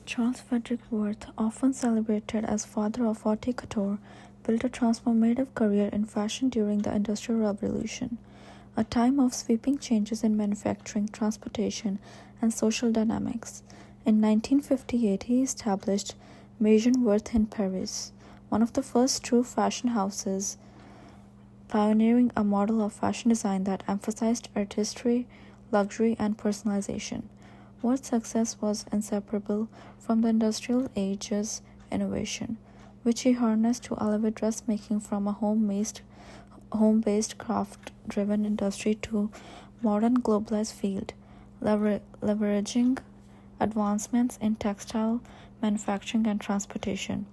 Charles Frederick Worth, often celebrated as father of haute couture, built a transformative career in fashion during the Industrial Revolution, a time of sweeping changes in manufacturing, transportation, and social dynamics. In 1958, he established Maison Worth in Paris, one of the first true fashion houses, pioneering a model of fashion design that emphasized artistry, luxury, and personalization. Worth's success was inseparable from the industrial age's innovation, which he harnessed to elevate dressmaking from a home-based craft-driven industry to modern globalized field, leveraging advancements in textile manufacturing and transportation.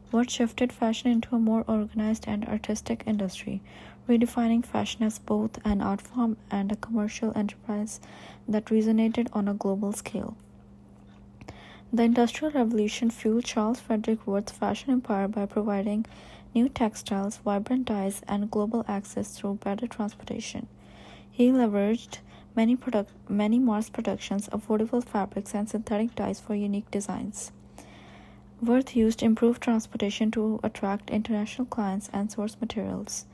What shifted fashion into a more organized and artistic industry, redefining fashion as both an art form and a commercial enterprise that resonated on a global scale. The Industrial Revolution fueled Charles Frederick Worth's fashion empire by providing new textiles, vibrant dyes, and global access through better transportation. He leveraged many mass productions, affordable fabrics, and synthetic dyes for unique designs. Worth used improved transportation to attract international clients and source materials,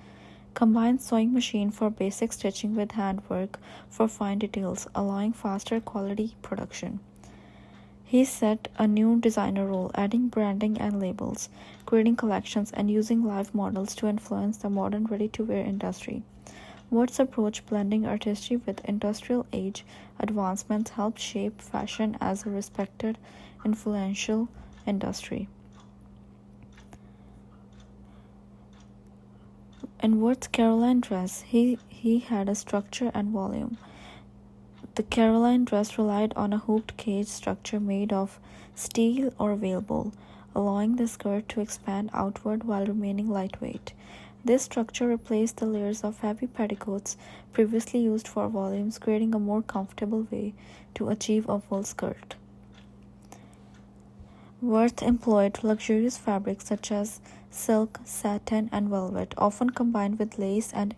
combined sewing machine for basic stitching with handwork for fine details, allowing faster quality production. He set a new designer role, adding branding and labels, creating collections, and using live models to influence the modern ready-to-wear industry. Worth's approach, blending artistry with industrial age advancements, helped shape fashion as a respected, influential industry. In Worth's Caroline dress, he had a structure and volume. The Caroline dress relied on a hooped cage structure made of steel or whalebone, allowing the skirt to expand outward while remaining lightweight. This structure replaced the layers of heavy petticoats previously used for volumes, creating a more comfortable way to achieve a full skirt. Worth employed luxurious fabrics such as silk, satin, and velvet, often combined with lace and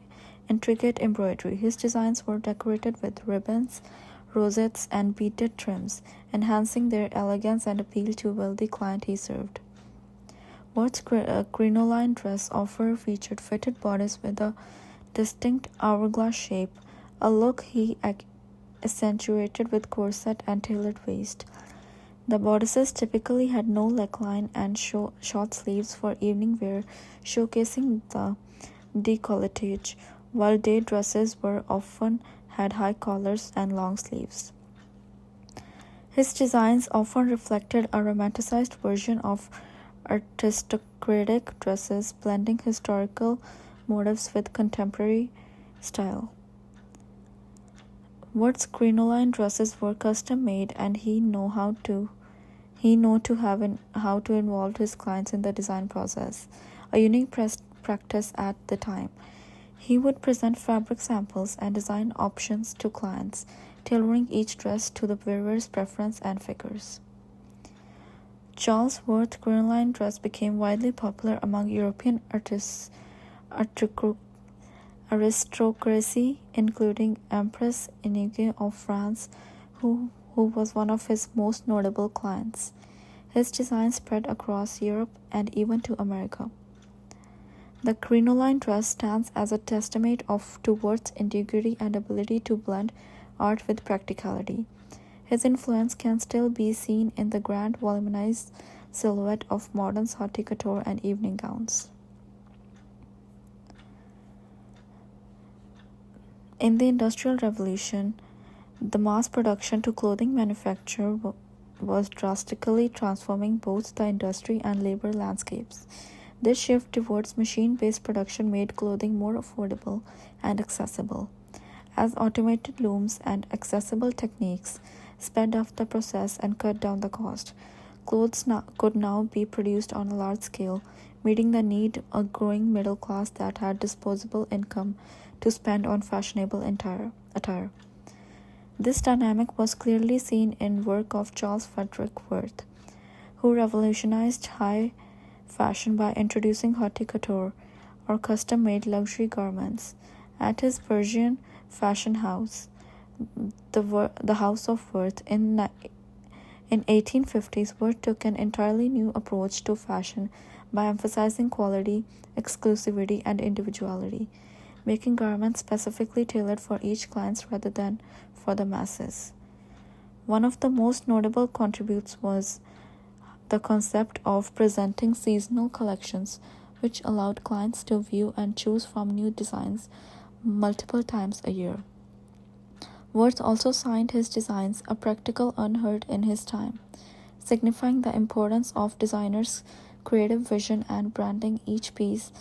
intricate embroidery. His designs were decorated with ribbons, rosettes, and beaded trims, enhancing their elegance and appeal to wealthy client he served. Worth's crinoline dress offer featured fitted bodice with a distinct hourglass shape, a look he accentuated with corset and tailored waist. The bodices typically had no neckline and short sleeves for evening wear, showcasing the décolletage, while day dresses were often had high collars and long sleeves. His designs often reflected a romanticized version of aristocratic dresses, blending historical motifs with contemporary style. Worth's crinoline dresses were custom made, and he know how to involve his clients in the design process, a unique practice at the time. He would present fabric samples and design options to clients, tailoring each dress to the wearer's preference and figures. Charles Worth crinoline dress became widely popular among European aristocracy, including Empress Inge of France, who was one of his most notable clients. His design spread across Europe and even to America. The crinoline dress stands as a testament to Worth's integrity and ability to blend art with practicality. His influence can still be seen in the grand volumized silhouette of modern haute couture and evening gowns. In the Industrial Revolution, the mass production to clothing manufacture was drastically transforming both the industry and labor landscapes. This shift towards machine-based production made clothing more affordable and accessible, as automated looms and accessible techniques sped up the process and cut down the cost. Clothes could now be produced on a large scale, meeting the need of a growing middle class that had disposable income to spend on fashionable attire. This dynamic was clearly seen in work of Charles Frederick Worth, who revolutionized high fashion by introducing haute couture, or custom-made luxury garments. At his Parisian fashion house, the House of Worth, in In 1850s, Worth took an entirely new approach to fashion by emphasizing quality, exclusivity, and individuality, making garments specifically tailored for each client rather than for the masses. One of the most notable contributes was the concept of presenting seasonal collections, which allowed clients to view and choose from new designs multiple times a year. Worth also signed his designs, a practical unheard in his time, signifying the importance of designers' creative vision and branding each piece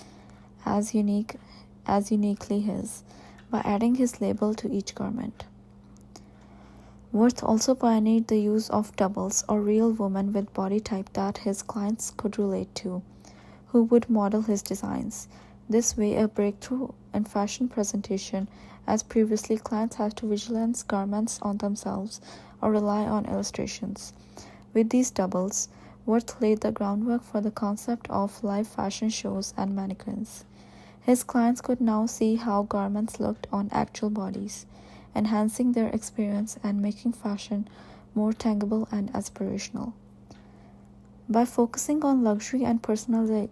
as uniquely his, by adding his label to each garment. Worth also pioneered the use of doubles or real women with body type that his clients could relate to, who would model his designs. This way, a breakthrough in fashion presentation, as previously clients had to visualize garments on themselves or rely on illustrations. With these doubles, Worth laid the groundwork for the concept of live fashion shows and mannequins. His clients could now see how garments looked on actual bodies, enhancing their experience and making fashion more tangible and aspirational. By focusing on luxury and personalization,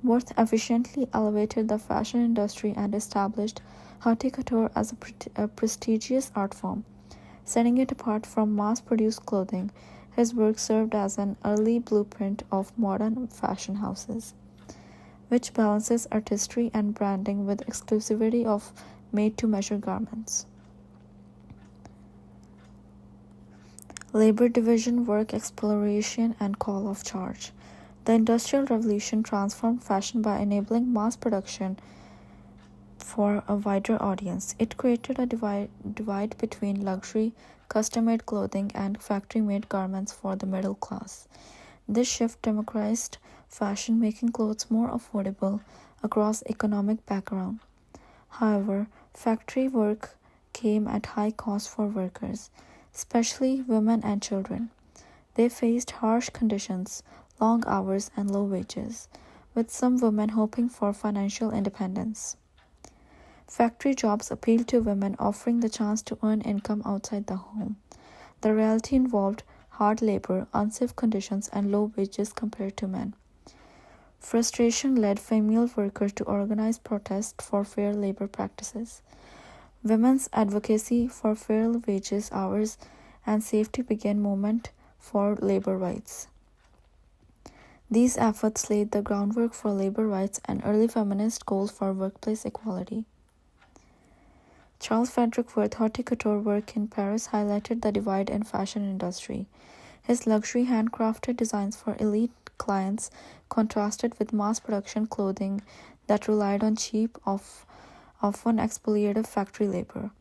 Worth efficiently elevated the fashion industry and established haute couture as a prestigious art form. Setting it apart from mass-produced clothing, his work served as an early blueprint of modern fashion houses, which balances artistry and branding with exclusivity of made-to-measure garments. Labor division, work exploration, and call of charge. The Industrial Revolution transformed fashion by enabling mass production for a wider audience. It created a divide between luxury, custom-made clothing, and factory-made garments for the middle class. This shift democratized fashion, making clothes more affordable across economic background. However, factory work came at high cost for workers, especially women and children. They faced harsh conditions, long hours, and low wages, with some women hoping for financial independence. Factory jobs appealed to women, offering the chance to earn income outside the home. The reality involved hard labor, unsafe conditions, and low wages compared to men. Frustration led female workers to organize protests for fair labor practices. Women's advocacy for fair wages, hours, and safety began movement for labor rights. These efforts laid the groundwork for labor rights and early feminist goals for workplace equality. Charles Frederick Worth haute couture work in Paris highlighted the divide in fashion industry. His luxury handcrafted designs for elite clients contrasted with mass production clothing that relied on cheap, often exploitative factory labor.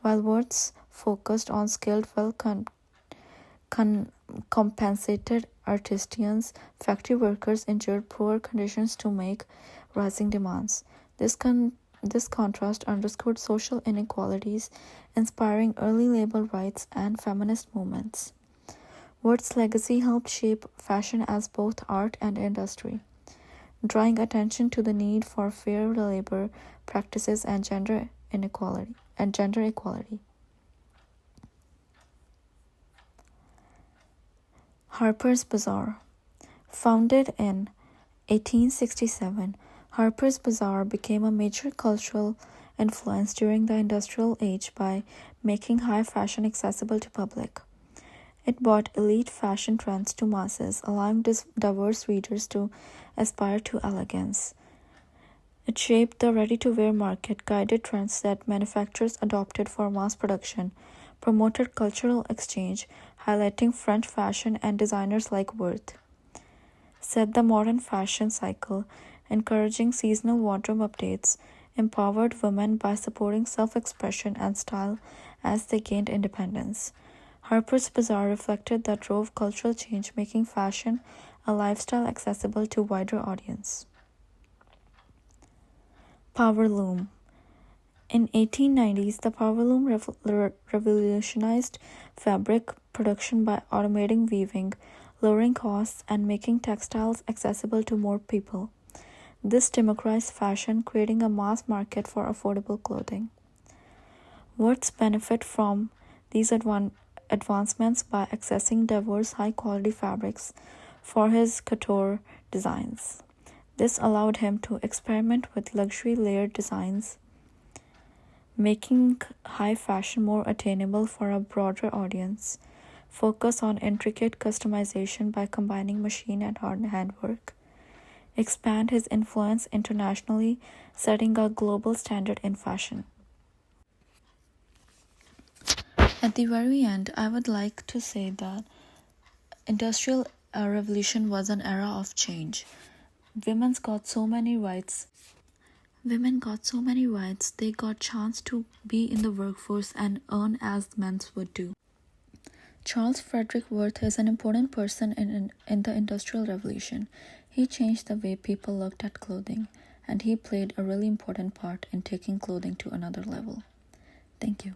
While Worth's focused on skilled, compensated artisans, factory workers endured poor conditions to make rising demands. This contrast underscored social inequalities, inspiring early labor rights and feminist movements. Worth's legacy helped shape fashion as both art and industry, drawing attention to the need for fair labor practices and gender equality. Harper's Bazaar. Founded in 1867, Harper's Bazaar became a major cultural influence during the industrial age by making high fashion accessible to public. It brought elite fashion trends to masses, allowing diverse readers to aspire to elegance. It shaped the ready-to-wear market, guided trends that manufacturers adopted for mass production, promoted cultural exchange, highlighting French fashion and designers like Worth, set the modern fashion cycle, encouraging seasonal wardrobe updates, empowered women by supporting self-expression and style as they gained independence. Harper's Bazaar reflected that drove cultural change, making fashion a lifestyle accessible to a wider audience. Power Loom. In 1890s, the power loom revolutionized fabric production by automating weaving, lowering costs, and making textiles accessible to more people. This democratized fashion, creating a mass market for affordable clothing. Worth's benefit from these advancements by accessing diverse high-quality fabrics for his couture designs. This allowed him to experiment with luxury layered designs, making high fashion more attainable for a broader audience. Focus on intricate customization by combining machine and handwork. Expand his influence internationally, setting a global standard in fashion. At the very end, I would like to say that Industrial Revolution was an era of change. Women got so many rights. They got chance to be in the workforce and earn as men would do. Charles Frederick Worth is an important person in the Industrial Revolution. He changed the way people looked at clothing, and he played a really important part in taking clothing to another level. Thank you.